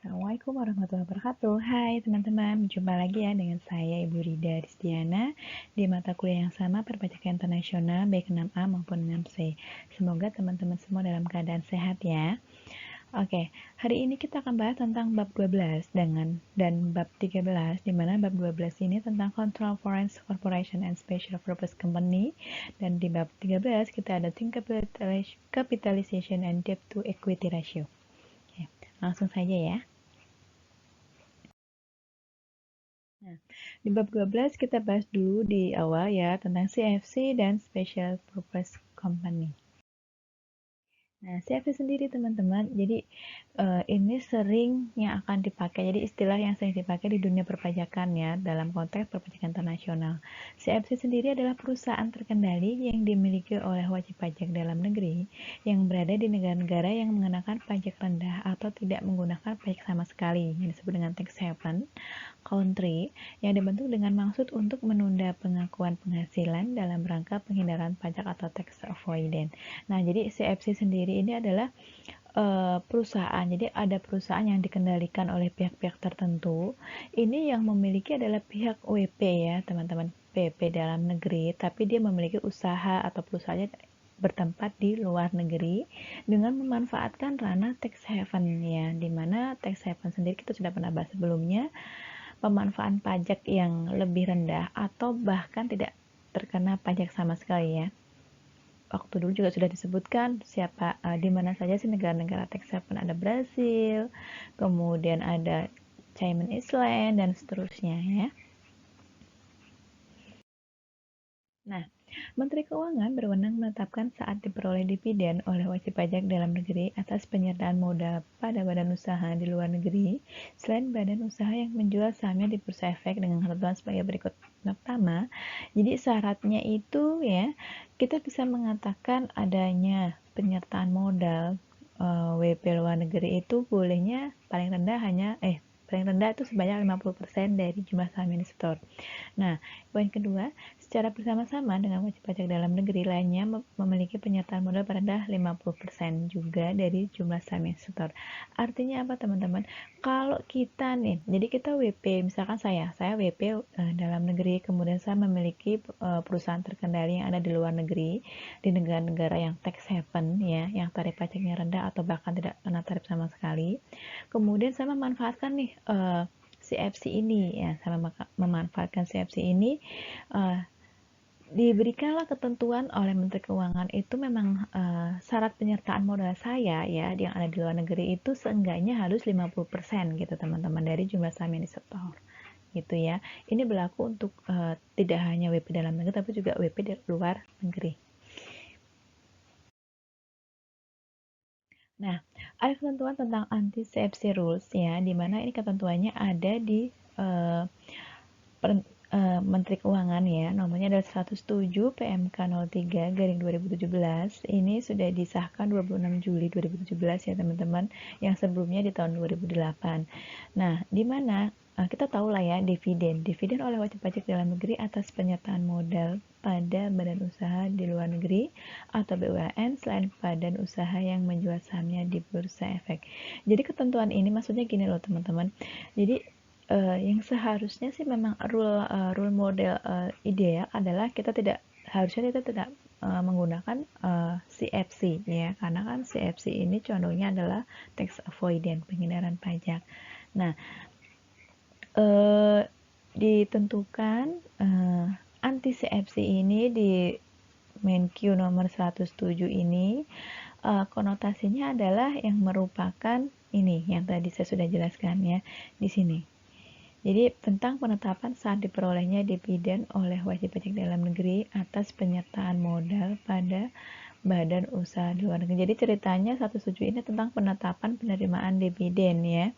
Assalamualaikum warahmatullahi wabarakatuh. Hai teman-teman, jumpa lagi ya dengan saya Ibu Rida Rizdiana di mata kuliah yang sama Perpajakan Internasional baik 6A maupun 6C. Semoga teman-teman semua dalam keadaan sehat ya. Oke, hari ini kita akan bahas tentang bab 12 dan bab 13, di mana bab 12 ini tentang Control Foreign Corporation and Special Purpose Company, dan di bab 13 kita ada Think Capitalization and Debt to Equity Ratio. Oke, langsung saja ya. Nah, di bab 12 kita bahas dulu di awal ya tentang CFC dan Special Purpose Company. Nah, CFC sendiri teman-teman, jadi ini sering yang akan dipakai, jadi istilah yang sering dipakai di dunia perpajakan ya, dalam konteks perpajakan internasional. CFC sendiri adalah perusahaan terkendali yang dimiliki oleh wajib pajak dalam negeri yang berada di negara-negara yang mengenakan pajak rendah atau tidak menggunakan pajak sama sekali, yang disebut dengan tax haven country, yang dibentuk dengan maksud untuk menunda pengakuan penghasilan dalam rangka penghindaran pajak atau tax avoidance. Nah, jadi CFC sendiri ini adalah perusahaan. Jadi ada perusahaan yang dikendalikan oleh pihak-pihak tertentu. Ini yang memiliki adalah pihak WP ya, teman-teman. PP dalam negeri, tapi dia memiliki usaha atau perusahaannya bertempat di luar negeri dengan memanfaatkan ranah tax haven ya, dimana tax haven sendiri kita sudah pernah bahas sebelumnya, pemanfaatan pajak yang lebih rendah atau bahkan tidak terkena pajak sama sekali ya. Waktu dulu juga sudah disebutkan siapa di mana saja sih negara-negara tax haven, ada Brasil, kemudian ada Cayman Island dan seterusnya ya. Nah, Menteri Keuangan berwenang menetapkan saat diperoleh dividen oleh wajib pajak dalam negeri atas penyertaan modal pada badan usaha di luar negeri, selain badan usaha yang menjual sahamnya di bursa efek dengan ketentuan sebagai berikut. Pertama, jadi syaratnya itu ya, kita bisa mengatakan adanya penyertaan modal WP luar negeri itu bolehnya paling rendah itu sebanyak 50% dari jumlah saham yang disetor. Nah, poin kedua, secara bersama-sama dengan wajib pajak dalam negeri lainnya memiliki penyertaan modal parendah 50% juga dari jumlah saham yang disetor. Artinya apa teman-teman? Kalau kita nih, jadi kita WP, misalkan saya WP dalam negeri, kemudian saya memiliki perusahaan terkendali yang ada di luar negeri, di negara-negara yang tax haven ya, yang tarif pajaknya rendah atau bahkan tidak kena tarif sama sekali. Kemudian saya memanfaatkan nih CFC ini ya, sama memanfaatkan CFC ini diberikanlah ketentuan oleh Menteri Keuangan itu memang syarat penyertaan modal saya ya yang ada di luar negeri itu seenggaknya harus 50% gitu teman-teman dari jumlah saham yang disetor gitu ya. Ini berlaku untuk tidak hanya WP dalam negeri tapi juga WP di luar negeri. Nah, ada ketentuan tentang anti CFC rules ya, di mana ini ketentuannya ada di Menteri Keuangan ya, nomornya adalah 107 PMK 03 garing 2017. Ini sudah disahkan 26 Juli 2017 ya teman-teman, yang sebelumnya di tahun 2008. Nah, di mana kita tahu lah ya dividen oleh wajib pajak dalam negeri atas penyertaan modal pada badan usaha di luar negeri atau BUMN selain badan usaha yang menjual sahamnya di bursa efek. Jadi ketentuan ini maksudnya gini loh teman-teman. Jadi yang seharusnya sih memang rule model ideal adalah kita tidak menggunakan CFC ya, karena kan CFC ini condongnya adalah tax avoidance, penghindaran pajak. Nah, ditentukan anti CFC ini di Menkyu nomor 107 ini konotasinya adalah yang merupakan ini yang tadi saya sudah jelaskan ya di sini. Jadi tentang penetapan saat diperolehnya dividen oleh wajib pajak dalam negeri atas penyertaan modal pada badan usaha di luar negeri. Jadi ceritanya 107 ini tentang penetapan penerimaan dividen ya.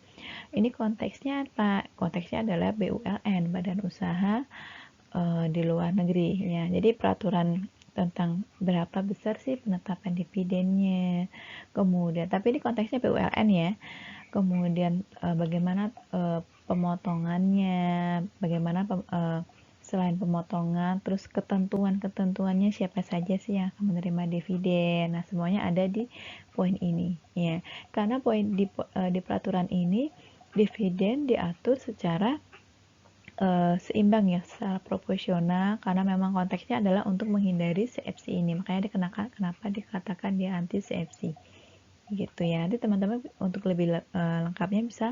Ini konteksnya apa? Konteksnya adalah BUMN, badan usaha di luar negeri ya. Jadi peraturan tentang berapa besar sih penetapan dividennya. Kemudian, tapi ini konteksnya BUMN ya. Kemudian bagaimana pemotongannya, bagaimana selain pemotongan, terus ketentuannya siapa saja sih yang akan menerima dividen. Nah, semuanya ada di poin ini ya. Karena poin di peraturan ini dividen diatur secara seimbang ya, secara proporsional, karena memang konteksnya adalah untuk menghindari CFC ini, makanya dikenakan kenapa dikatakan dia anti CFC gitu ya. Nanti teman-teman untuk lebih lengkapnya bisa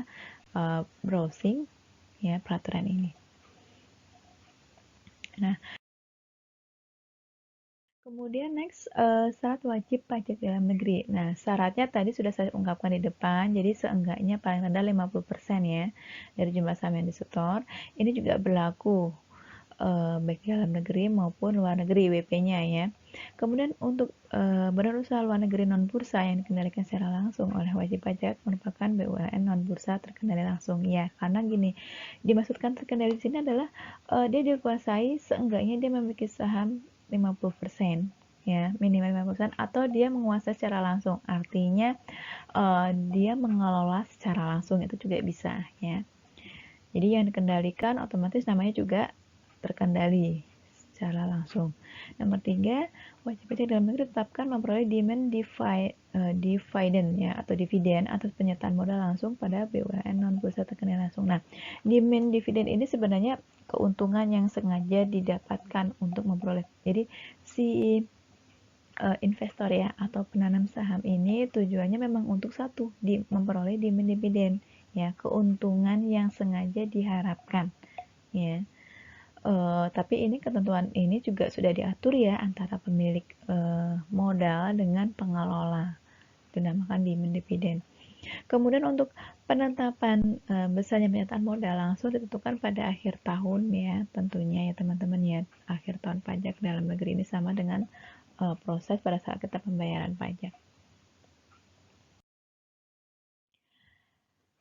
browsing ya peraturan ini. Nah, kemudian next, syarat wajib pajak dalam negeri. Nah, syaratnya tadi sudah saya ungkapkan di depan, jadi seenggaknya paling rendah 50% ya dari jumlah saham yang disetor. Ini juga berlaku baik dalam negeri maupun luar negeri WP-nya ya. Kemudian untuk badan usaha luar negeri non bursa yang dikendalikan secara langsung oleh wajib pajak merupakan BUMN non bursa terkendali langsung ya. Karena gini, dimaksudkan terkendali di sini adalah dia dikuasai seenggaknya dia memiliki saham 50% ya, minimal 50% atau dia menguasai secara langsung. Artinya dia mengelola secara langsung itu juga bisa ya. Jadi yang dikendalikan otomatis namanya juga terkendali secara langsung. Nomor 3, wajib pajak dalam negeri tetapkan memperoleh demand dividend ya atau dividen atas penyertaan modal langsung pada BUMN non bursa terkendali langsung. Nah, demand dividen ini sebenarnya keuntungan yang sengaja didapatkan untuk memperoleh. Jadi si investor ya atau penanam saham ini tujuannya memang untuk satu memperoleh demand dividen ya, keuntungan yang sengaja diharapkan ya. Tapi ini ketentuan ini juga sudah diatur ya antara pemilik modal dengan pengelola, dinamakan demand dividen. Kemudian untuk penetapan besarnya penyertaan modal langsung ditentukan pada akhir tahun ya, tentunya ya teman-teman ya. Akhir tahun pajak dalam negeri ini sama dengan proses pada saat kita pembayaran pajak.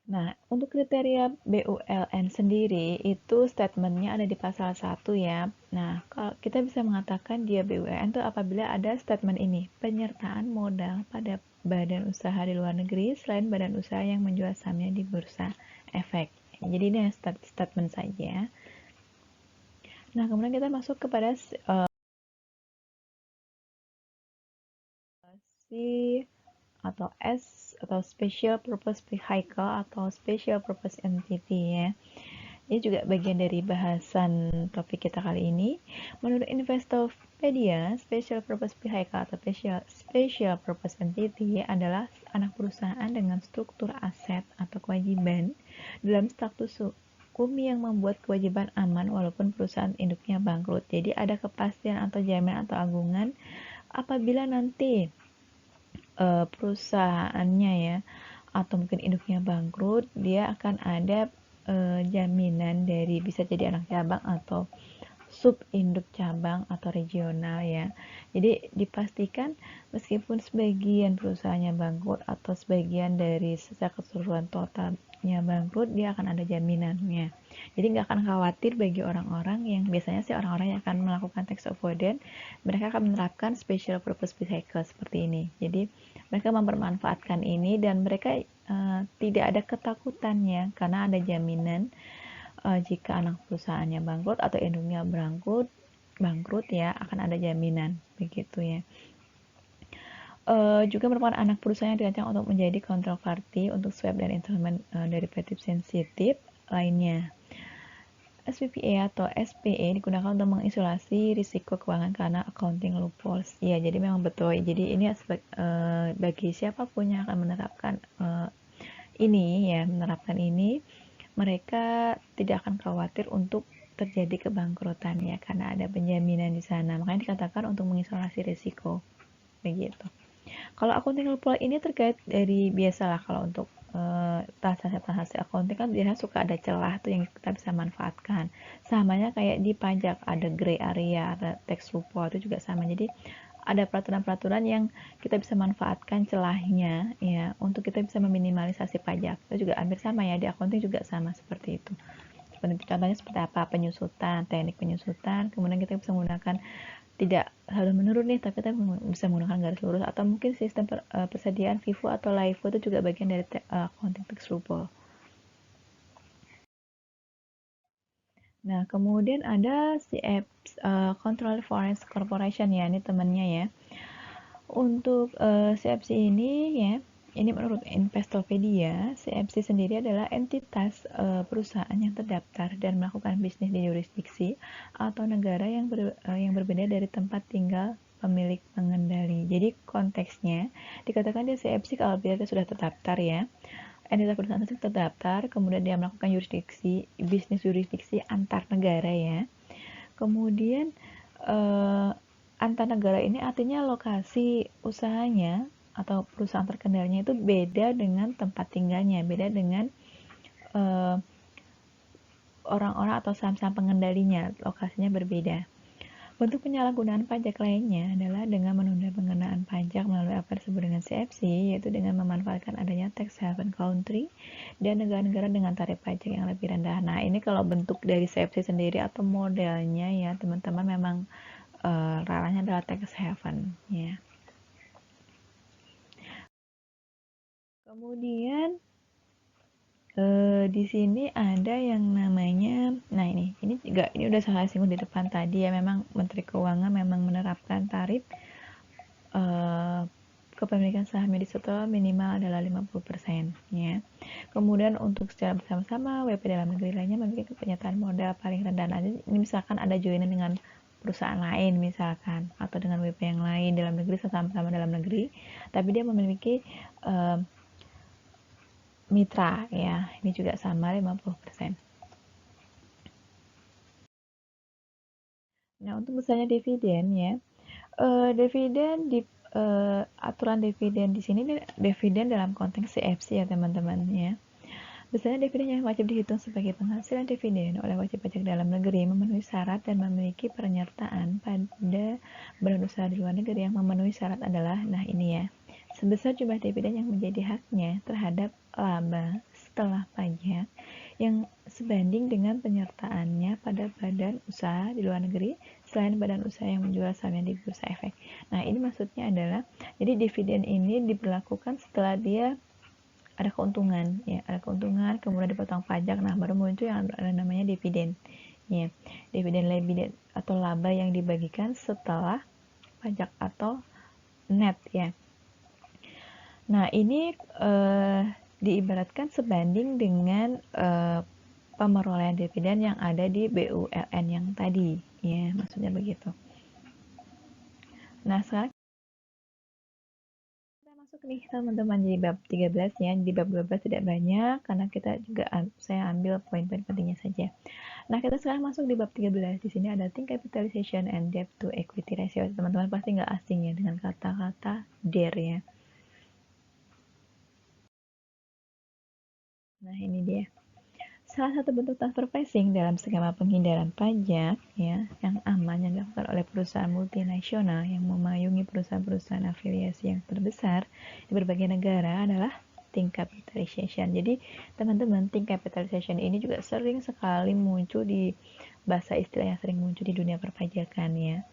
Nah, untuk kriteria BULN sendiri itu statementnya ada di pasal 1 ya. Nah, kalau kita bisa mengatakan dia BULN itu apabila ada statement ini, penyertaan modal pada badan usaha di luar negeri selain badan usaha yang menjual sahamnya di bursa efek. Jadi ini statement saja. Nah, kemudian kita masuk kepada si atau S atau Special Purpose Vehicle atau Special Purpose Entity ya. Ini juga bagian dari bahasan topik kita kali ini. Menurut Investopedia, Special Purpose Vehicle atau Special Purpose Entity adalah anak perusahaan dengan struktur aset atau kewajiban dalam status hukum yang membuat kewajiban aman walaupun perusahaan induknya bangkrut. Jadi ada kepastian atau jaminan atau agungan apabila nanti perusahaannya ya atau mungkin induknya bangkrut, dia akan ada jaminan dari bisa jadi anak cabang atau sub induk cabang atau regional ya. Jadi dipastikan meskipun sebagian perusahaannya bangkrut atau sebagian dari secara keseluruhan totalnya bangkrut, dia akan ada jaminannya. Jadi nggak akan khawatir bagi orang-orang yang biasanya sih orang-orang yang akan melakukan tax avoidance, mereka akan menerapkan special purpose vehicle seperti ini. Jadi mereka mempermanfaatkan ini dan mereka tidak ada ketakutannya karena ada jaminan jika anak perusahaannya bangkrut atau induknya bangkrut ya akan ada jaminan begitu ya. Juga merupakan anak perusahaan yang dirancang untuk menjadi counterparty untuk swap dan instrumen derivatif sensitif lainnya. SPPA atau SPE digunakan untuk mengisolasi risiko keuangan karena accounting loopholes. Ya, jadi memang betul. Jadi ini bagi siapapun yang akan menerapkan ini, mereka tidak akan khawatir untuk terjadi kebangkrutan ya karena ada penjaminan di sana. Makanya dikatakan untuk mengisolasi risiko. Begitu. Kalau accounting loophole ini terkait dari biasalah kalau untuk transaksi accounting kan biasanya suka ada celah tuh yang kita bisa manfaatkan. Samanya kayak di pajak ada gray area, ada tax loophole itu juga sama. Jadi ada peraturan-peraturan yang kita bisa manfaatkan celahnya ya untuk kita bisa meminimalisasi pajak. Itu juga hampir sama ya di accounting juga sama seperti itu. Contohnya seperti apa? Penyusutan, teknik penyusutan, kemudian kita bisa menggunakan tidak harus menurun nih, tapi kita bisa menggunakan garis lurus atau mungkin sistem persediaan FIFO atau LIFO itu juga bagian dari accounting tax loophole. Nah, kemudian ada Control Foreign Corporation ya, ini temannya ya. Untuk CFC ini ya, ini menurut Investopedia, CFC sendiri adalah entitas perusahaan yang terdaftar dan melakukan bisnis di jurisdiksi atau negara yang berbeda dari tempat tinggal pemilik pengendali. Jadi konteksnya dikatakan dia CFC kalau dia sudah terdaftar ya. Entitas perusahaan tersebut terdaftar, kemudian dia melakukan bisnis jurisdiksi antar negara ya. Kemudian antar negara ini artinya lokasi usahanya atau perusahaan terkendalinya itu beda dengan tempat tinggalnya, beda dengan orang-orang atau saham-saham pengendalinya, lokasinya berbeda. Bentuk penyalahgunaan pajak lainnya adalah dengan menunda pengenaan pajak melalui apa disebut dengan CFC, yaitu dengan memanfaatkan adanya tax haven country dan negara-negara dengan tarif pajak yang lebih rendah. Nah, ini kalau bentuk dari CFC sendiri atau modelnya ya, teman-teman memang ranahnya adalah tax haven ya. Kemudian di sini ada yang namanya, nah ini udah saya singgung di depan tadi ya, memang Menteri Keuangan memang menerapkan tarif kepemilikan saham yang disetor minimal adalah 50% ya. Kemudian untuk secara bersama-sama WP dalam negeri lainnya memiliki penyataan modal paling rendah. Nah, ini misalkan ada joinan dengan perusahaan lain misalkan atau dengan WP yang lain dalam negeri, sama-sama dalam negeri, tapi dia memiliki mitra ya, ini juga sama 50%. Nah, untuk misalnya dividen ya, dividen di aturan dividen di sini dividen dalam konteks CFC ya teman-teman ya. Misalnya dividen yang wajib dihitung sebagai penghasilan dividen oleh wajib pajak dalam negeri memenuhi syarat dan memiliki penyertaan pada badan usaha di luar negeri yang memenuhi syarat adalah, nah ini ya, sebesar jumlah dividen yang menjadi haknya terhadap laba setelah pajak yang sebanding dengan penyertaannya pada badan usaha di luar negeri selain badan usaha yang menjual sahamnya di bursa efek. Nah, ini maksudnya adalah, jadi dividen ini diberlakukan setelah dia ada keuntungan ya, ada keuntungan kemudian dipotong pajak, nah baru muncul yang ada namanya dividen ya, dividen atau laba yang dibagikan setelah pajak atau net ya. Nah, ini diibaratkan sebanding dengan pemerolehan dividen yang ada di BULN yang tadi ya, maksudnya begitu. Nah, sekarang kita masuk nih teman-teman di bab 13 ya. Di bab 12 tidak banyak karena saya ambil poin-poin pentingnya saja. Nah, kita sekarang masuk di bab 13. Di sini ada think capitalization and debt to equity ratio. Teman-teman pasti nggak asing ya dengan kata-kata DER ya. Nah, ini dia. Salah satu bentuk transfer pricing dalam skema penghindaran pajak ya, yang aman yang dilakukan oleh perusahaan multinasional yang memayungi perusahaan-perusahaan afiliasi yang terbesar di berbagai negara adalah think capitalization. Jadi, teman-teman, think capitalization ini juga sering sekali muncul di bahasa istilah yang sering muncul di dunia perpajakan ya.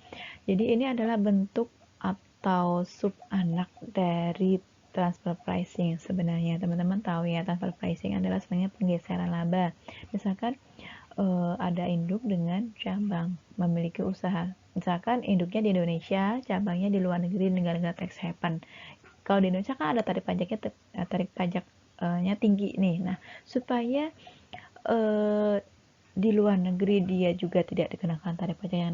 Jadi, ini adalah bentuk atau sub anak dari transfer pricing. Sebenarnya teman-teman tahu ya, transfer pricing adalah sebenarnya penggeseran laba. Misalkan ada induk dengan cabang memiliki usaha, misalkan induknya di Indonesia, cabangnya di luar negeri, negara-negara tax haven. Kalau di Indonesia kan ada tarif pajaknya tinggi nih. Nah, supaya di luar negeri dia juga tidak dikenakan tarif pajak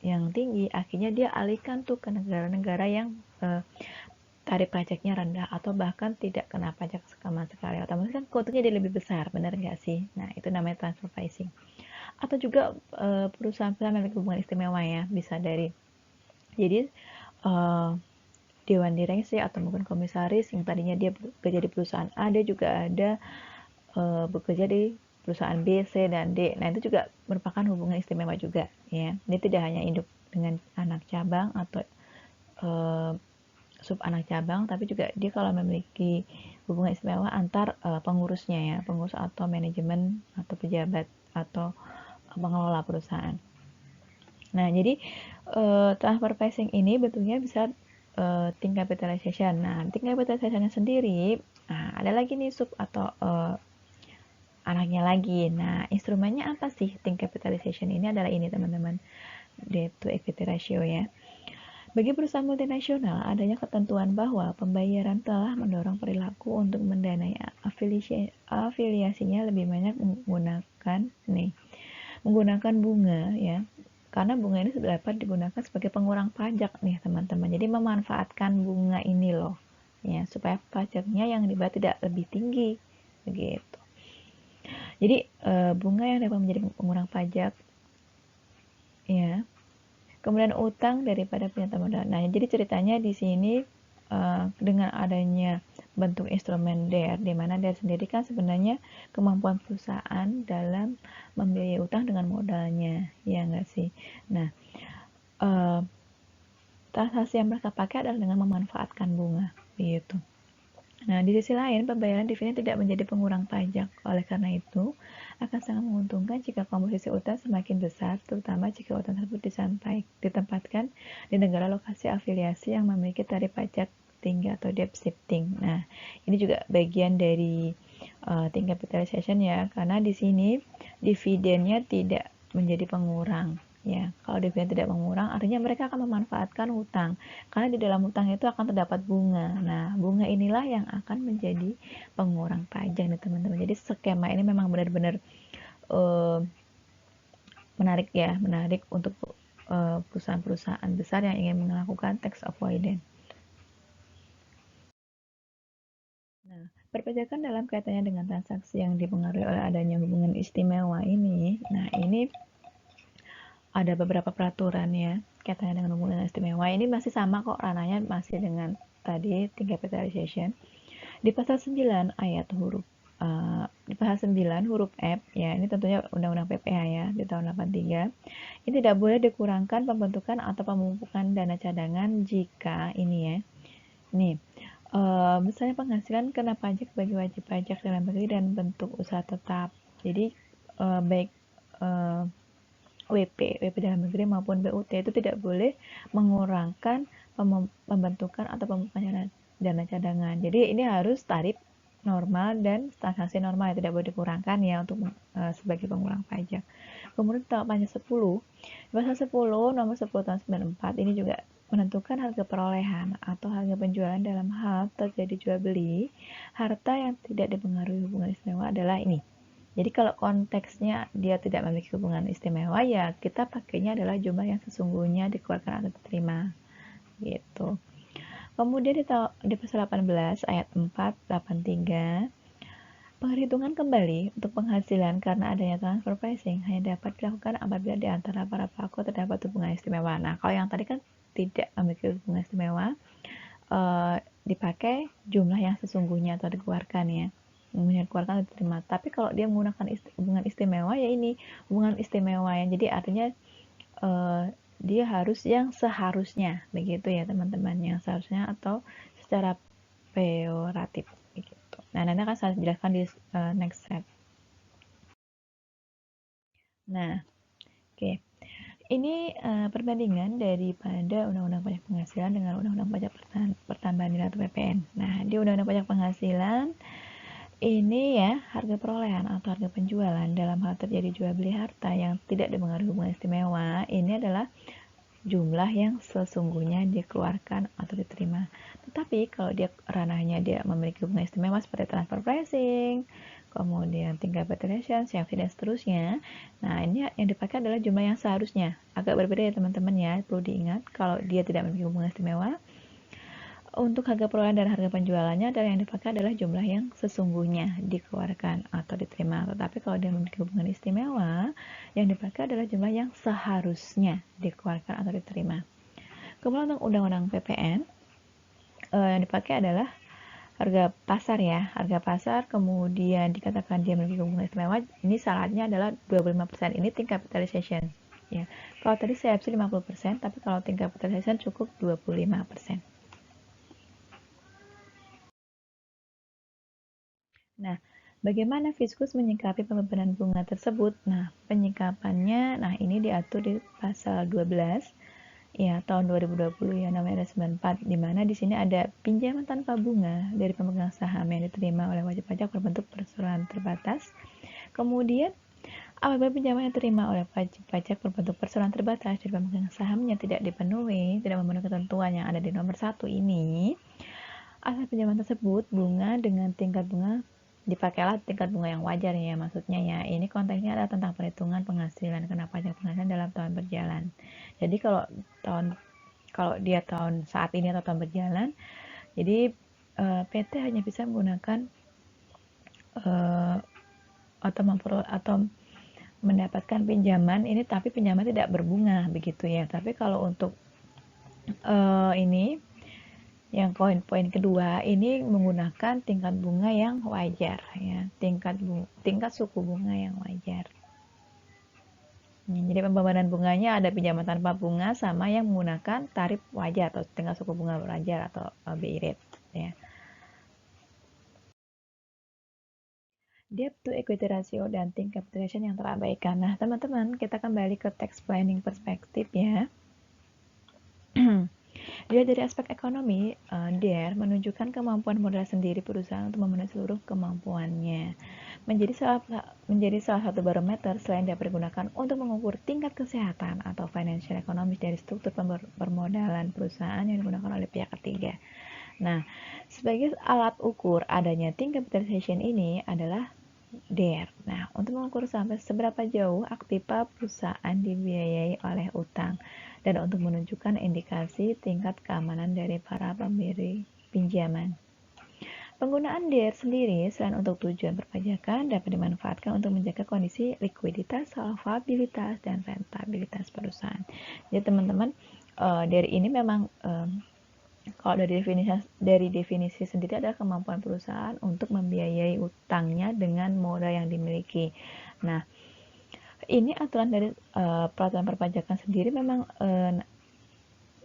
yang tinggi, akhirnya dia alihkan tuh ke negara-negara yang tarif pajaknya rendah atau bahkan tidak kena pajak sama sekali. Otomatis kan keuntungannya dia lebih besar, benar nggak sih? Nah, itu namanya transfer pricing. Atau juga perusahaan-perusahaan memiliki hubungan istimewa ya, bisa dari jadi dewan direksi atau mungkin komisaris yang tadinya dia bekerja di perusahaan A, dia juga ada bekerja di perusahaan B, C, dan D. Nah, itu juga merupakan hubungan istimewa juga ya. Ini tidak hanya induk dengan anak cabang atau sub anak cabang, tapi juga dia kalau memiliki hubungan istimewa antar pengurusnya ya, pengurus atau manajemen atau pejabat atau pengelola perusahaan. Nah, jadi transfer pricing ini bentuknya bisa think capitalization. Nah, think capitalization sendiri, nah ada lagi nih sub atau anaknya lagi. Nah, instrumennya apa sih think capitalization ini? Adalah ini teman-teman, debt to equity ratio ya. Bagi perusahaan multinasional, adanya ketentuan bahwa pembayaran telah mendorong perilaku untuk mendanai afiliasinya lebih banyak menggunakan bunga ya. Karena bunga ini dapat digunakan sebagai pengurang pajak nih teman-teman. Jadi memanfaatkan bunga ini loh ya supaya pajaknya yang dibayar tidak lebih tinggi begitu. Jadi bunga yang dapat menjadi pengurang pajak ya. Kemudian utang daripada penyerta modal. Nah, jadi ceritanya di sini dengan adanya bentuk instrumen DER, di mana DER sendiri kan sebenarnya kemampuan perusahaan dalam membiayai utang dengan modalnya, ya enggak sih? Nah, transaksi yang mereka pakai adalah dengan memanfaatkan bunga, begitu. Nah, di sisi lain, pembayaran dividen tidak menjadi pengurang pajak. Oleh karena itu, akan sangat menguntungkan jika komposisi utang semakin besar, terutama jika utang tersebut ditempatkan di negara lokasi afiliasi yang memiliki tarif pajak tinggi atau debt shifting. Nah, ini juga bagian dari tingkat capitalization ya, karena di sini dividennya tidak menjadi pengurang. Ya, kalau dividen tidak mengurang, artinya mereka akan memanfaatkan hutang. Karena di dalam hutang itu akan terdapat bunga. Nah, bunga inilah yang akan menjadi pengurang pajak nih teman-teman. Jadi skema ini memang benar-benar menarik ya, menarik untuk perusahaan-perusahaan besar yang ingin melakukan tax avoidance. Nah, perpajakan dalam kaitannya dengan transaksi yang dipengaruhi oleh adanya hubungan istimewa ini. Nah, ini ada beberapa peraturan ya kaitannya dengan hubungan istimewa. Ini masih sama kok ranahnya, masih dengan tadi tingkat capitalization. Di pasal 9 ayat di pasal 9 huruf F ya, ini tentunya Undang-Undang PPH ya di tahun 83. Ini tidak boleh dikurangkan pembentukan atau pemupukan dana cadangan jika ini ya. Nih, misalnya penghasilan kena pajak bagi wajib pajak dalam negeri dan bentuk usaha tetap. Jadi baik WP dalam negeri maupun BUT itu tidak boleh mengurangkan pembentukan atau pemupukan dana cadangan. Jadi ini harus tarif normal dan transaksi normal, tidak boleh dikurangkan ya untuk sebagai pengurang pajak. Kemudian pasal 10, pasal 10 nomor 10 tahun 94 ini juga menentukan harga perolehan atau harga penjualan dalam hal terjadi jual beli harta yang tidak dipengaruhi hubungan istimewa adalah ini. Jadi kalau konteksnya dia tidak memiliki hubungan istimewa, ya kita pakainya adalah jumlah yang sesungguhnya dikeluarkan atau diterima. Gitu. Kemudian di pasal 18 ayat 483, penghitungan kembali untuk penghasilan karena adanya transfer pricing hanya dapat dilakukan apabila di antara para pelaku terdapat hubungan istimewa. Nah, kalau yang tadi kan tidak memiliki hubungan istimewa, dipakai jumlah yang sesungguhnya atau dikeluarkan ya. Dikeluarkan atau diterima. Tapi kalau dia menggunakan hubungan istimewa ya ini hubungan istimewa ya. Jadi artinya dia harus yang seharusnya begitu ya teman-teman, yang seharusnya atau secara peyoratif begitu. Nah, nanti akan saya jelaskan di next slide. Nah, oke. Ini perbandingan daripada Undang-Undang Pajak Penghasilan dengan Undang-Undang Pajak Pertambahan Nilai atau PPN. Nah, di Undang-Undang Pajak Penghasilan ini ya harga perolehan atau harga penjualan dalam hal terjadi jual beli harta yang tidak dipengaruhi hubungan istimewa ini adalah jumlah yang sesungguhnya dikeluarkan atau diterima. Tetapi kalau dia ranahnya dia memiliki hubungan istimewa seperti transfer pricing, kemudian tingkat capitalization, CFD dan seterusnya. Nah, ini yang dipakai adalah jumlah yang seharusnya. Agak berbeda ya teman-teman ya, perlu diingat kalau dia tidak memiliki hubungan istimewa. Untuk harga perolehan dan harga penjualannya adalah yang dipakai adalah jumlah yang sesungguhnya dikeluarkan atau diterima. Tetapi kalau dia memiliki hubungan istimewa, yang dipakai adalah jumlah yang seharusnya dikeluarkan atau diterima. Kemudian untuk Undang-Undang PPN, yang dipakai adalah harga pasar ya, harga pasar, kemudian dikatakan dia memiliki hubungan istimewa, ini syaratnya adalah 25%, ini tingkat capitalization. Ya. Kalau tadi CFC 50%, tapi kalau tingkat capitalization cukup 25%. Nah, bagaimana Fiskus menyikapi pembebanan bunga tersebut? Nah, penyikapannya, ini diatur di pasal 12 ya tahun 2020 ya namanya ada 94, di mana di sini ada pinjaman tanpa bunga dari pemegang saham yang diterima oleh wajib pajak berbentuk perseroan terbatas. Kemudian Apabila pinjaman yang diterima oleh wajib pajak berbentuk personal terbatas dan pemegang sahamnya tidak dipenuhi, tidak memenuhi ketentuan yang ada di nomor 1 ini, atas pinjaman tersebut bunga dengan tingkat bunga dipakailah tingkat bunga yang wajar ya, maksudnya ya. Ini konteksnya adalah tentang perhitungan penghasilan kena pajak penghasilan dalam tahun berjalan. Jadi kalau dia tahun saat ini atau tahun berjalan, jadi PT hanya bisa menggunakan uh, atau mendapatkan pinjaman ini, tapi pinjaman tidak berbunga begitu ya. Tapi kalau untuk ini yang poin kedua ini menggunakan tingkat bunga yang wajar ya, tingkat suku bunga yang wajar. Jadi pembebanan bunganya ada pinjaman tanpa bunga sama yang menggunakan tarif wajar atau tingkat suku bunga wajar atau BI rate ya. Debt to equity ratio dan tingkat capitalization yang terabaikan. Nah, teman-teman, kita kembali ke tax planning perspektif ya. Dia dari aspek ekonomi, DER menunjukkan kemampuan modal sendiri perusahaan untuk memenuhi seluruh kemampuannya. Menjadi salah satu barometer selain dapat digunakan untuk mengukur tingkat kesehatan atau financial ekonomis dari struktur permodalan perusahaan yang digunakan oleh pihak ketiga. Nah, sebagai alat ukur adanya tingkat capitalization ini adalah DER. Nah, untuk mengukur sampai seberapa jauh aktiva perusahaan dibiayai oleh utang dan untuk menunjukkan indikasi tingkat keamanan dari para pemberi pinjaman. Penggunaan DER sendiri selain untuk tujuan perpajakan dapat dimanfaatkan untuk menjaga kondisi likuiditas, solvabilitas, dan rentabilitas perusahaan. Jadi teman-teman, DER ini memang kalau dari definisi sendiri adalah kemampuan perusahaan untuk membiayai utangnya dengan modal yang dimiliki. Nah, ini aturan dari peraturan perpajakan sendiri memang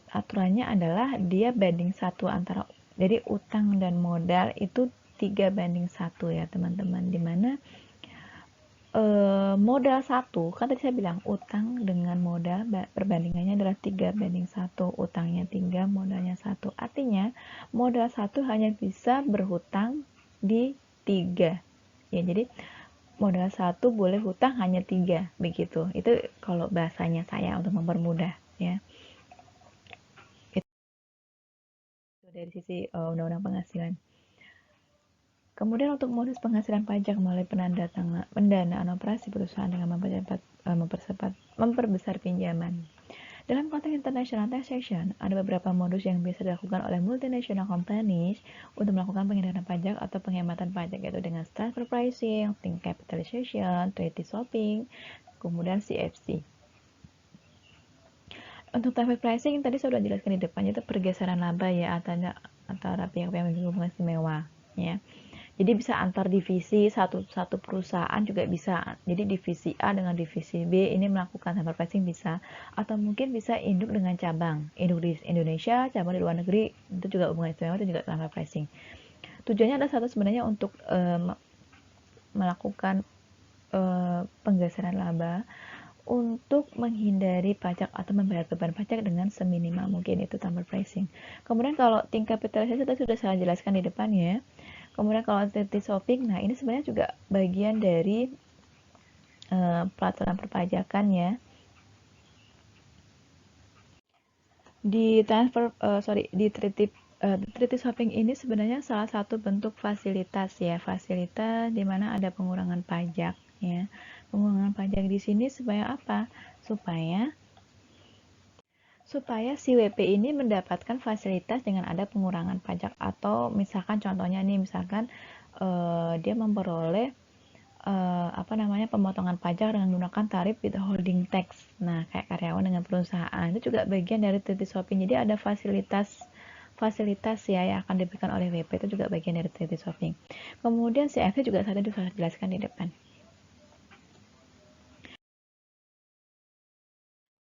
aturannya adalah dia banding 1 antara, jadi utang dan modal itu 3:1 ya teman-teman, dimana modal 1 kan tadi saya bilang utang dengan modal perbandingannya adalah 3:1, utangnya 3, modalnya 1, artinya modal 1 hanya bisa berhutang di 3 ya. Jadi modal 1 boleh hutang hanya 3 begitu, itu kalau bahasanya saya untuk mempermudah ya. Itu dari sisi undang-undang penghasilan. Kemudian untuk modus penghasilan pajak melalui pendanaan operasi perusahaan dengan memperbesar pinjaman. Dalam konteks international taxation, ada beberapa modus yang biasa dilakukan oleh multinational companies untuk melakukan penghindaran pajak atau penghematan pajak, yaitu dengan transfer pricing, think capitalization, treaty shopping, kemudian CFC. Untuk transfer pricing tadi saya sudah jelaskan di depannya, itu pergeseran laba ya antara pihak-pihak yang berhubungan istimewa ya. Jadi bisa antar divisi, satu perusahaan juga bisa. Jadi divisi A dengan divisi B ini melakukan transfer pricing bisa, atau mungkin bisa induk dengan cabang. Induk di Indonesia, cabang di luar negeri, itu juga hubungan istimewa, itu juga transfer pricing. Tujuannya adalah satu sebenarnya untuk melakukan penggeseran laba untuk menghindari pajak atau membayar beban pajak dengan seminimal mungkin, itu transfer pricing. Kemudian kalau tingkat kapitalisasi tadi sudah saya jelaskan di depan ya. Kemudian kalau treaty shopping, nah ini sebenarnya juga bagian dari peraturan perpajakan ya. Di treaty shopping ini sebenarnya salah satu bentuk fasilitas ya, fasilitas di mana ada pengurangan pajak ya. Pengurangan pajak di sini supaya apa? Supaya si WP ini mendapatkan fasilitas dengan ada pengurangan pajak, atau misalkan contohnya nih, misalkan dia memperoleh pemotongan pajak dengan menggunakan tarif withholding tax. Nah, kayak karyawan dengan perusahaan itu juga bagian dari treaty shopping. Jadi ada fasilitas ya yang akan diberikan oleh WP, itu juga bagian dari treaty shopping. Kemudian CFC juga tadi sudah dijelaskan di depan.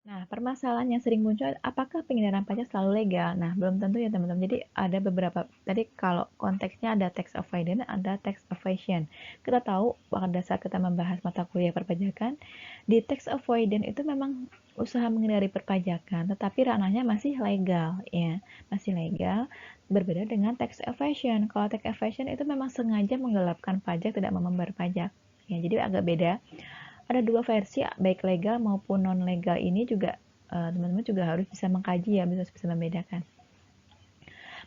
Nah, permasalahan yang sering muncul, apakah penghindaran pajak selalu legal? Nah, belum tentu ya teman-teman. Jadi ada beberapa, tadi kalau konteksnya ada tax avoidance, ada tax evasion. Kita tahu pada saat kita membahas mata kuliah perpajakan, di tax avoidance itu memang usaha menghindari perpajakan, tetapi ranahnya masih legal ya, masih legal. Berbeda dengan tax evasion. Kalau tax evasion itu memang sengaja menggelapkan pajak, tidak mau membayar pajak. Ya, jadi agak beda. ada dua versi, baik legal maupun non legal. Ini juga teman-teman juga harus bisa mengkaji ya, bisa membedakan.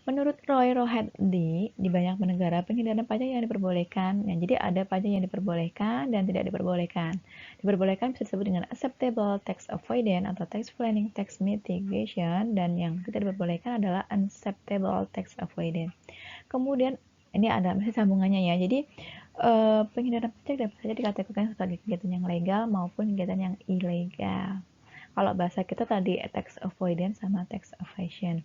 Menurut Roy Rohedi, di banyak negara penghindaran pajak yang diperbolehkan. Nah, jadi ada pajak yang diperbolehkan dan tidak diperbolehkan. Diperbolehkan bisa disebut dengan acceptable tax avoidance atau tax planning, tax mitigation, dan yang tidak diperbolehkan adalah unacceptable tax avoidance. Kemudian ini ada masih sambungannya ya. Jadi penghindaran pajak dapat saja dikategorikan sebagai kegiatan yang legal maupun kegiatan yang ilegal. Kalau bahasa kita tadi tax avoidance sama tax evasion.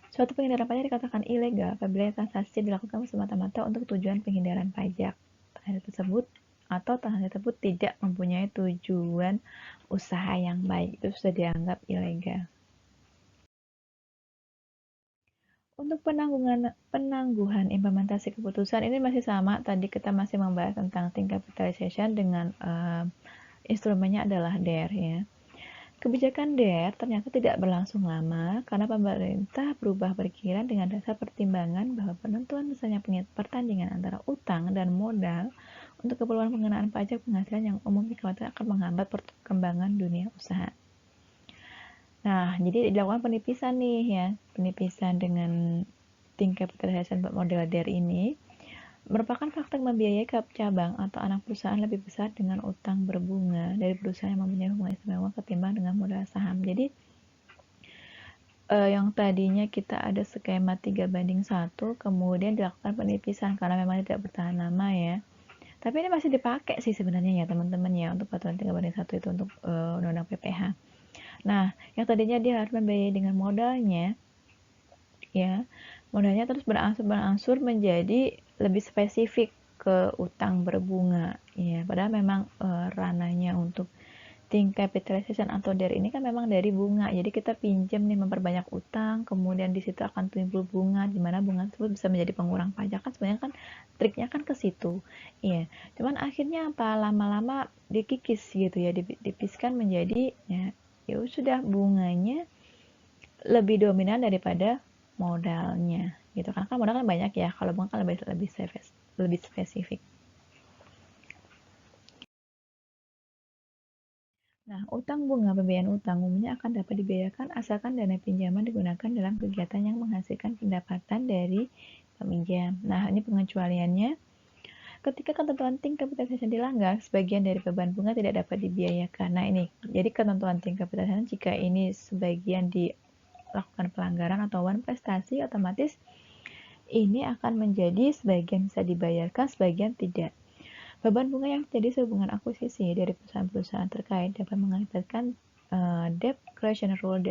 Suatu penghindaran pajak dikatakan ilegal apabila transaksi dilakukan semata-mata untuk tujuan penghindaran pajak. Transaksi tersebut atau transaksi tersebut tidak mempunyai tujuan usaha yang baik, itu sudah dianggap ilegal. Untuk penangguhan implementasi keputusan ini masih sama. Tadi kita masih membahas tentang think capitalization dengan instrumennya adalah DER ya. Kebijakan DER ternyata tidak berlangsung lama karena pemerintah berubah pikiran dengan dasar pertimbangan bahwa penentuan misalnya pertandingan antara utang dan modal untuk keperluan pengenaan pajak penghasilan yang umum dikhawatirkan akan menghambat perkembangan dunia usaha. Nah, jadi dilakukan penipisan nih ya, penipisan dengan think capitalization model DER ini merupakan faktor membiayai cabang atau anak perusahaan lebih besar dengan utang berbunga dari perusahaan yang mempunyai hubungan istimewa ketimbang dengan modal saham. Jadi yang tadinya kita ada skema 3:1, kemudian dilakukan penipisan karena memang tidak bertahan lama ya. Tapi ini masih dipakai sih sebenarnya ya teman-teman ya untuk peraturan 3:1 itu untuk undang-undang PPH. Nah, yang tadinya dia harus membiayai dengan modalnya ya, modalnya terus berangsur menjadi lebih spesifik ke utang berbunga ya, padahal memang ranahnya untuk think capitalization atau DER ini kan memang dari bunga, jadi kita pinjam nih memperbanyak utang, kemudian di situ akan timbul bunga, di mana bunga tersebut bisa menjadi pengurang pajak, kan sebenarnya kan triknya kan ke situ iya, cuman akhirnya apa, lama-lama dikikis gitu ya, dipiskan menjadi ya sudah bunganya lebih dominan daripada modalnya gitu kan modal kan banyak ya, kalau bunga kan lebih spesifik. Nah, utang bunga pembiayaan utang umumnya akan dapat dibiayakan asalkan dana pinjaman digunakan dalam kegiatan yang menghasilkan pendapatan dari peminjam. Nah, ini pengecualiannya. Ketika ketentuan think capitalization dilanggar, sebagian dari beban bunga tidak dapat dibiayakan. Nah, ini jadi ketentuan think capitalization jika ini sebagian dilakukan pelanggaran atau prestasi, otomatis ini akan menjadi sebagian bisa dibayarkan, sebagian tidak. Beban bunga yang terjadi sehubungan akuisisi dari perusahaan-perusahaan terkait dapat mengakibatkan debt collection rule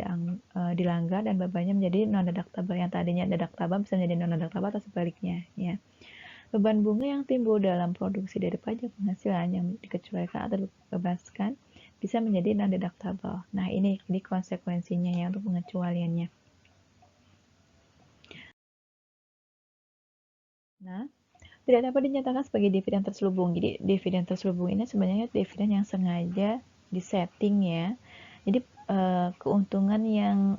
dilanggar dan bebannya menjadi non-deductible. Yang tadinya deductible bisa menjadi non-deductible atau sebaliknya. Ya. Beban bunga yang timbul dalam produksi dari pajak penghasilan yang dikecualikan atau dibebaskan bisa menjadi non-deductible. Nah, ini konsekuensinya ya untuk pengecualiannya. Nah, tidak dapat dinyatakan sebagai dividen terselubung. Jadi dividen terselubung ini sebenarnya dividen yang sengaja disetting ya. Jadi keuntungan yang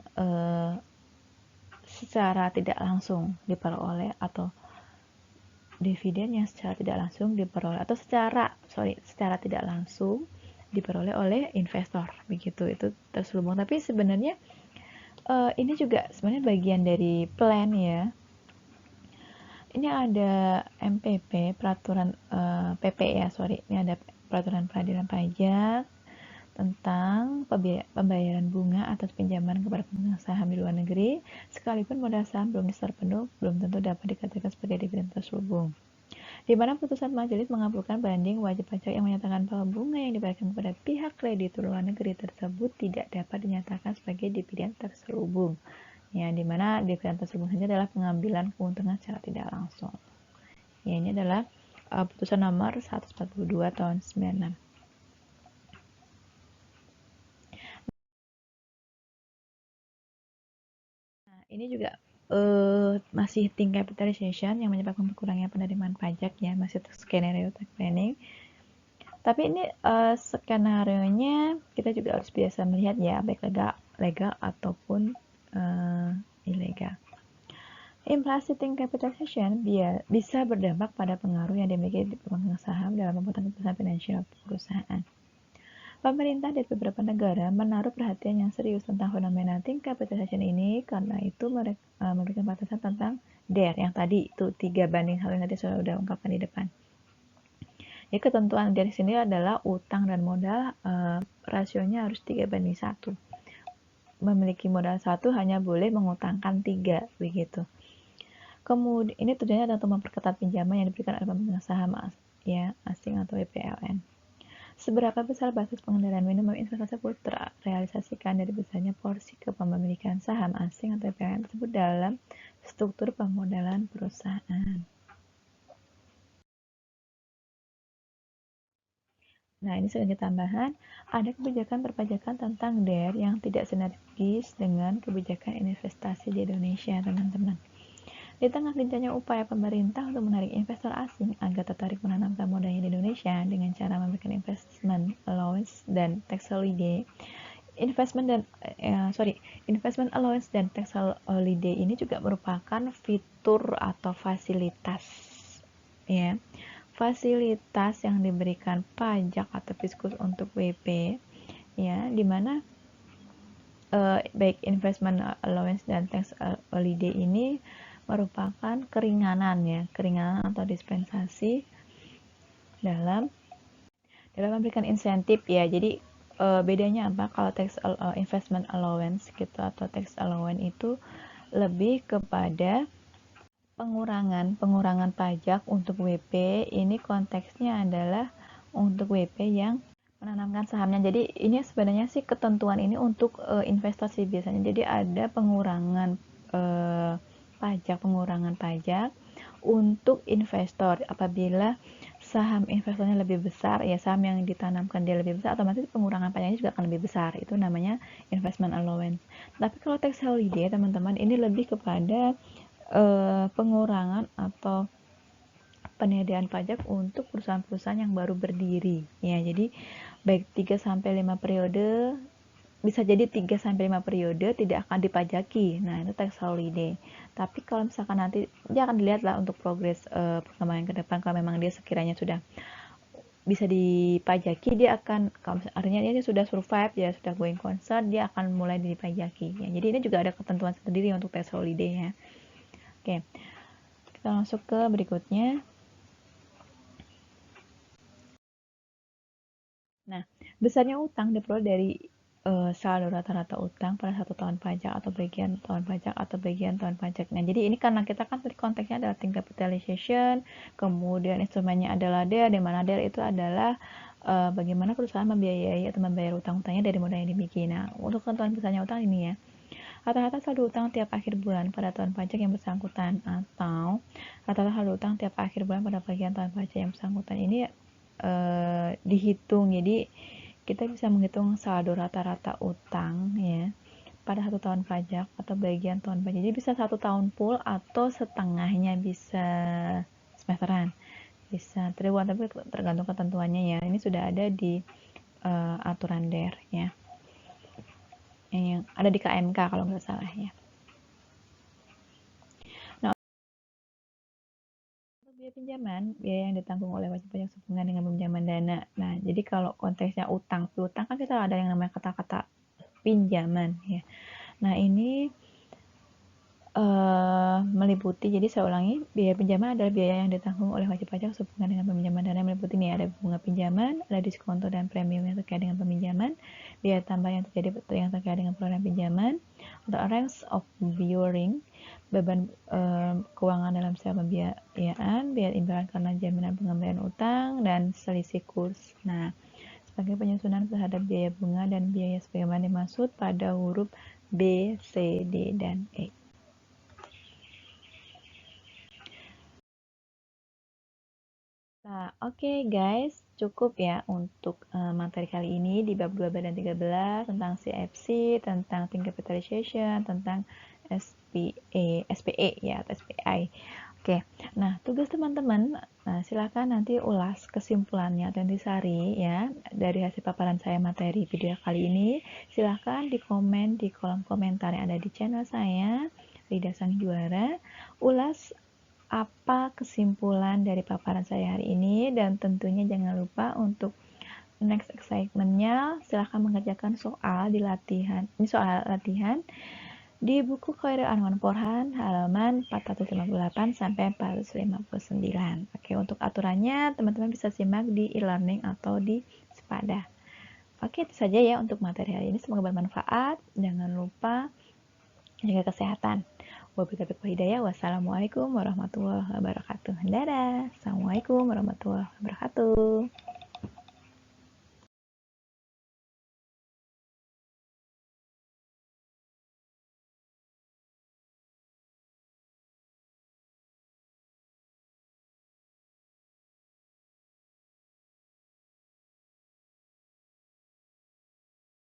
secara tidak langsung diperoleh atau dividen yang secara tidak langsung diperoleh atau secara tidak langsung diperoleh oleh investor begitu, itu terselubung. Tapi sebenarnya ini juga sebenarnya bagian dari plan ya. Ini ada MPP, peraturan PP ya, ini ada peraturan peradilan pajak tentang pembayaran bunga atas pinjaman kepada pemegang saham di luar negeri, sekalipun modal saham belum disetor penuh, belum tentu dapat dikatakan sebagai dividen terselubung. Di mana putusan majelis mengabulkan banding wajib pajak yang menyatakan bahwa bunga yang dibayarkan kepada pihak kreditur luar negeri tersebut tidak dapat dinyatakan sebagai dividen terselubung. Ya, di mana dividen terselubung saja adalah pengambilan keuntungan secara tidak langsung. Ya, ini adalah putusan nomor 142 tahun 96. Nah, ini juga masih think capitalization yang menyebabkan berkurangnya penerimaan pajak ya, masih skenario tax planning. Tapi ini skenario-nya kita juga harus biasa melihat ya, baik legal ataupun ilegal. Inflasi tingkat capitalization bisa berdampak pada pengaruh yang dimiliki pemegang saham dalam pembuatan keputusan finansial perusahaan. Pemerintah dari beberapa negara menaruh perhatian yang serius tentang fenomena tingkat capitalization ini, karena itu mereka memberikan batasan tentang DER yang tadi itu 3:1 yang tadi sudah ungkapkan di depan. Ya, ketentuan dari sini adalah utang dan modal rasionya harus 3:1. Memiliki modal 1 hanya boleh mengutangkan 3, begitu. Kemudian ini tujuannya adalah untuk memperketat pinjaman yang diberikan oleh pemegang saham asing atau WPLN. Seberapa besar basis pengendalian minimum investasi tersebut terrealisasikan dari besarnya porsi kepemilikan saham asing atau WPLN tersebut dalam struktur pemodalan perusahaan. Nah, ini sebagai tambahan, ada kebijakan perpajakan tentang DER yang tidak sinergis dengan kebijakan investasi di Indonesia, teman-teman. Di tengah gencarnya upaya pemerintah untuk menarik investor asing agar tertarik menanamkan modalnya di Indonesia dengan cara memberikan investment allowance dan tax holiday, investment allowance dan tax holiday ini juga merupakan fitur atau fasilitas, ya, fasilitas yang diberikan pajak atau fiskus untuk WP, ya, dimana baik investment allowance dan tax holiday ini merupakan keringanan atau dispensasi dalam memberikan insentif, ya. Jadi bedanya apa? Kalau tax investment allowance gitu atau tax allowance itu lebih kepada pengurangan pajak untuk WP. Ini konteksnya adalah untuk WP yang menanamkan sahamnya. Jadi ini sebenarnya sih ketentuan ini untuk investor sih biasanya. Jadi ada pengurangan pajak untuk investor apabila saham investornya lebih besar, ya, saham yang ditanamkan dia lebih besar, otomatis pengurangan pajaknya juga akan lebih besar. Itu namanya investment allowance. Tapi kalau tax holiday, teman-teman, ini lebih kepada pengurangan atau penyediaan pajak untuk perusahaan-perusahaan yang baru berdiri, ya. Jadi baik 3-5 periode, bisa jadi 3-5 periode tidak akan dipajaki. Nah, itu tax holiday. Tapi kalau misalkan nanti dia akan dilihat lah untuk progres perkembangan ke depan, kalau memang dia sekiranya sudah bisa dipajaki, dia akan, kalau artinya dia sudah survive, dia sudah going concern, dia akan mulai dipajaki, ya. Jadi ini juga ada ketentuan sendiri untuk tax holiday, ya. Oke, kita masuk ke berikutnya. Nah, besarnya utang diperoleh dari saldo rata-rata utang pada 1 tahun pajak atau bagian tahun pajak. Nah, jadi ini karena kita kan tadi konteksnya adalah tingkat capitalization, kemudian instrumennya adalah DER, di mana DER itu adalah bagaimana perusahaan membiayai atau membayar utang-utangnya dari modal yang dimiliki. Nah, untuk ketentuan besarnya utang ini, ya, rata-rata saldo utang tiap akhir bulan pada tahun pajak yang bersangkutan atau rata-rata saldo utang tiap akhir bulan pada bagian tahun pajak yang bersangkutan ini dihitung. Jadi kita bisa menghitung saldo rata-rata utang, ya, pada 1 tahun pajak atau bagian tahun pajak. Jadi bisa 1 tahun full atau setengahnya, bisa semesteran, bisa triwulan, tapi tergantung ketentuannya, ya. Ini sudah ada di aturan DER, ya, yang ada di KMK kalau nggak salah, ya. Nah, untuk biaya pinjaman, biaya yang ditanggung oleh wajib pajak sehubungan dengan peminjaman dana. Nah, jadi kalau konteksnya utang kan kita ada yang namanya kata-kata pinjaman, ya. Nah, ini meliputi, jadi saya ulangi, biaya pinjaman adalah biaya yang ditanggung oleh wajib pajak sehubungan dengan peminjaman dana, meliputi nih, ada bunga pinjaman, ada diskonto dan premium yang terkait dengan peminjaman, biaya tambah yang terkait dengan perolehan pinjaman, atau range of borrowing, beban keuangan dalam setiap pembiayaan, biaya imbalan karena jaminan pengembalian utang, dan selisih kurs. Nah, sebagai penyusunan terhadap biaya bunga dan biaya sebagaimana dimaksud pada huruf B, C, D, dan E. Nah, oke, guys, cukup ya untuk materi kali ini di bab 12 dan 13 tentang CFC, tentang tingkat capitalization, tentang SPE ya, atau SPI. Oke, nah tugas teman-teman, silakan nanti ulas kesimpulannya atau intisari, ya, dari hasil paparan saya materi video kali ini. Silakan di komen di kolom komentar yang ada di channel saya, Frida Sang Juara. Ulas apa kesimpulan dari paparan saya hari ini, dan tentunya jangan lupa untuk next assignment-nya silahkan mengerjakan soal di latihan. Ini soal latihan di buku Khairul Anwar Porhan halaman 458 sampai 459. Oke, untuk aturannya teman-teman bisa simak di e-learning atau di Sepada. Oke, itu saja ya untuk materi hari ini. Semoga bermanfaat. Jangan lupa jaga kesehatan. Wabillahi hidayah. Wassalamualaikum warahmatullahi wabarakatuh. Dadah. Assalamualaikum warahmatullahi wabarakatuh.